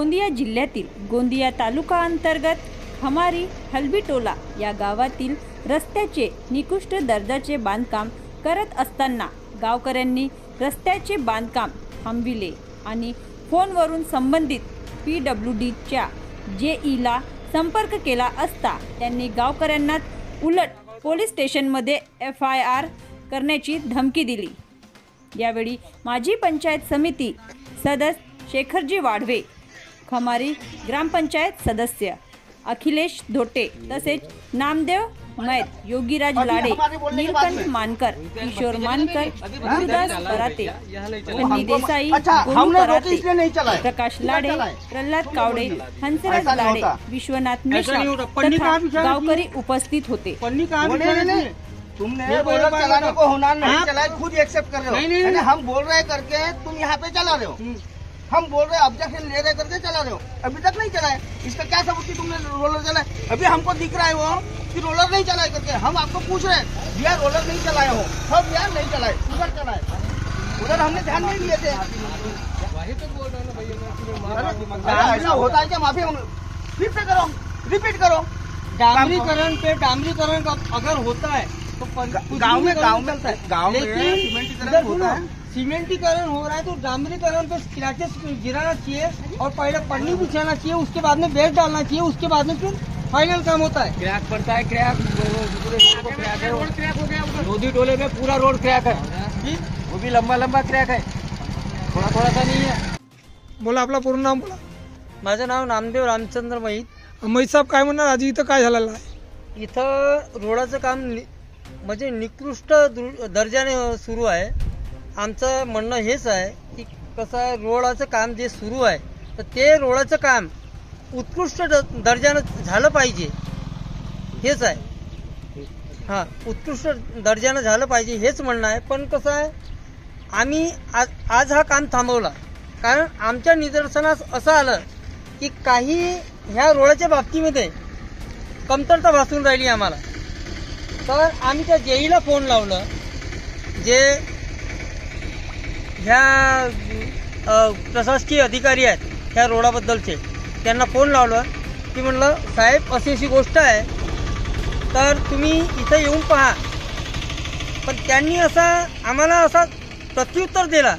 गोंदिया जिल्ह्यातील गोंदिया तालुका अंतर्गत खमारी हलबीटोला या गावातील रस्त्याचे निकृष्ट दर्जाचे बांधकाम करत असताना गावकऱ्यांनी रस्त्याचे बांधकाम थांबविले आणि फोनवरून संबंधित PWDच्या जेईला संपर्क केला असता त्यांनी गावकऱ्यांना उलट पोलीस स्टेशनमध्ये FIR करण्याची धमकी दिली। यावेळी माजी पंचायत समिती सदस्य शेखरजी वाढवे, खमारी ग्रामपंचायत सदस्य अखिलेश धोटे तसेच नामदेव मैत, योगीराज लाडे, नीलकंठ मानकर, किशोर मानकर, गुरुदास पराते, सन्नी देसाई, गोलू पराते, प्रकाश लाडे, प्रल्हाद कावडे, हंसराज लाडे, विश्वनाथ मिश्रा तथा गावकरी उपस्थित होते। तुमने बोला चलाने को होना नहीं चलाए, खुद एक्सेप्ट कर रहे हो। हम बोल रहे करके तुम यहाँ पे चला रहे हो, हम बोल रहे ऑब्जेक्शन ले रहे करके चला रहे हो, अभी तक नहीं चलाए। इसका क्या सबूत कि तुमने रोलर चलाए? अभी हमको दिख रहा है वो कि रोलर नहीं चलाए करके। हम आपको पूछ रहे हैं यार रोलर नहीं चलाए हो, हम यार नहीं चलाए, उधर चलाए, उधर हमने ध्यान नहीं दिए थे। ऐसा होता है क्या? माफी फिर से करो, रिपीट करो। डामरीकरण पे डामरीकरण अगर होता है तो गांव में सीमेंटीकरण हो रहा है तो डामरीकरण पे स्क्रैचेस गिराना चाहिए और पहले पन्नी बिछाना चाहिए, उसके बाद में बेस डालना चाहिए, उसके बाद में फिर फाइनल काम होता है। क्रैक पड़ता है, क्रैक रोड क्रैक हो गया, लोधी टोले में पूरा रोड क्रैक है, वो भी लंबा लंबा क्रैक है, थोड़ा थोड़ा सा नहीं है। बोला आपला पूर्ण नाम बोला। माझं नाव नामदेव रामचंद्र मैत। मैत साहेब काय म्हणणार, आज इथं काय झालेलं आहे? इथं रोडाचं काम म्हणजे निकृष्ट दर्जाने सुरू आहे। आमचं म्हणणं हेच आहे की कसं आहे, रोडाचं काम जे सुरू आहे तर ते रोडाचं काम उत्कृष्ट दर्जानं झालं पाहिजे, हेच आहे। हां, उत्कृष्ट दर्जानं झालं पाहिजे हेच म्हणणं आहे। पण कसं आहे, आम्ही आज हा काम थांबवला कारण आमच्या निदर्शनास असं आलं की काही ह्या रोडाच्या बाबतीमध्ये कमतरता भासून राहिली आम्हाला। तर आम्ही त्या जेईला फोन लावलं, जे ह्या प्रशासकीय अधिकारी आहेत ह्या रोडाबद्दलचे, त्यांना फोन लावलं की म्हणलं साहेब अशी अशी गोष्ट आहे तर तुम्ही इथं येऊन पहा। पण त्यांनी आम्हाला असा प्रत्युत्तर दिला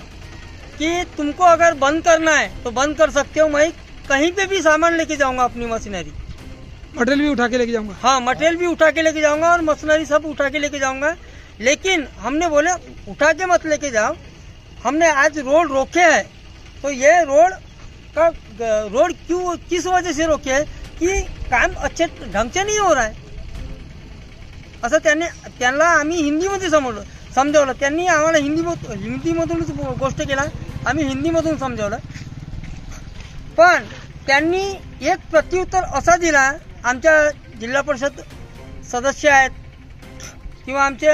कि तुमको अगर बंद करना है तो बंद कर सकते हो, मैं कहीं पे भी सामान लेके जाऊंगा, अपनी मशीनरी मटेरियल भी उठा के लेके जाऊंगा। हाँ, मटेरियल भी उठा के लेके जाऊंगा और मशीनरी सब उठा के लेके जाऊंगा। लेकिन हमने बोले उठा के मत लेके जाओ, हमने आज रोड रोके है तो ये रोड क्यों किस वजह से रोके है कि काम अच्छे ढंग से नहीं हो रहा है, असं त्यांना आम्ही हिंदीमध्ये समजावलं। त्यांनी आम्हाला हिंदीमधूनच गोष्ट केला, आम्ही हिंदीमधून समजावलं। पण त्यांनी एक प्रत्युत्तर असा दिला, आमच्या जिल्हा परिषद सदस्य आहेत किंवा आमचे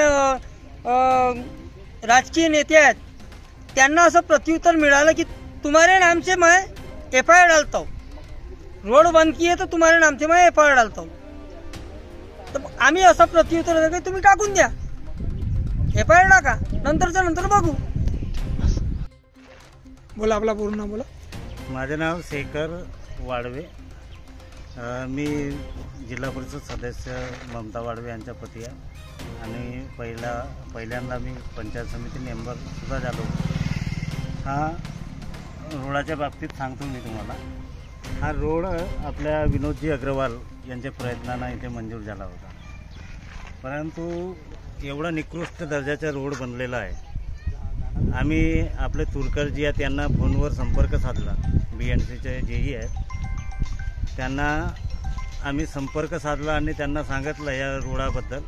राजकीय नेते आहेत, त्यांना असं प्रत्युत्तर मिळालं की तुम्हारे नाम से मैं FIR डालता हूँ, रोड बंद किए तो तुम्हारे नाम से मैं FIR डालता हूँ। तर आम्ही असं प्रत्युत्तर दिलं की तुम्ही टाकून द्या, FIR टाका, नंतर बघू। बोला आपला पूर्ण नाम बोला। माझे नाव शेखर वाढवे, मी जिल्हा परिषद सदस्य ममता वाढवे यांच्या पती आहे आणि पहिल्यांदा मी पंचायत समिती मेंबर सुद्धा झालो। हा रोडाच्या बाबतीत सांगतो मी तुम्हाला। हा रोड आपल्या विनोदजी अग्रवाल यांच्या प्रयत्नाने इथे मंजूर झाला होता, परंतु एवढा निकृष्ट दर्जाचा रोड बनलेला आहे। आम्ही आपले तुरकरजी आहेत त्यांना फोनवर संपर्क साधला, BNCचे जेई आहेत, त्यांना आम्ही संपर्क साधला आणि त्यांना सांगितलं या रोडाबद्दल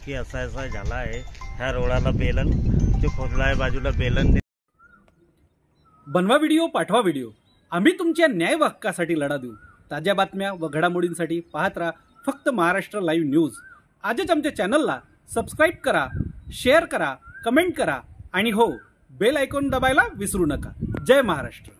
की असा झाला आहे, ह्या रोडाला बेलन जो खोदला आहे बाजूला बेलन। बनवा व्हिडिओ, पाठवा व्हिडिओ, आम्ही तुमच्या न्याय हक्कासाठी लढा देऊ। ताज्या बातम्या व घडामोडींसाठी पाहत राहा फक्त महाराष्ट्र लाईव्ह न्यूज। आजच आमच्या चॅनलला सबस्क्राईब करा, शेअर करा, कमेंट करा आणि हो, बेल आयकॉन दबायला विसरू नका। जय महाराष्ट्र।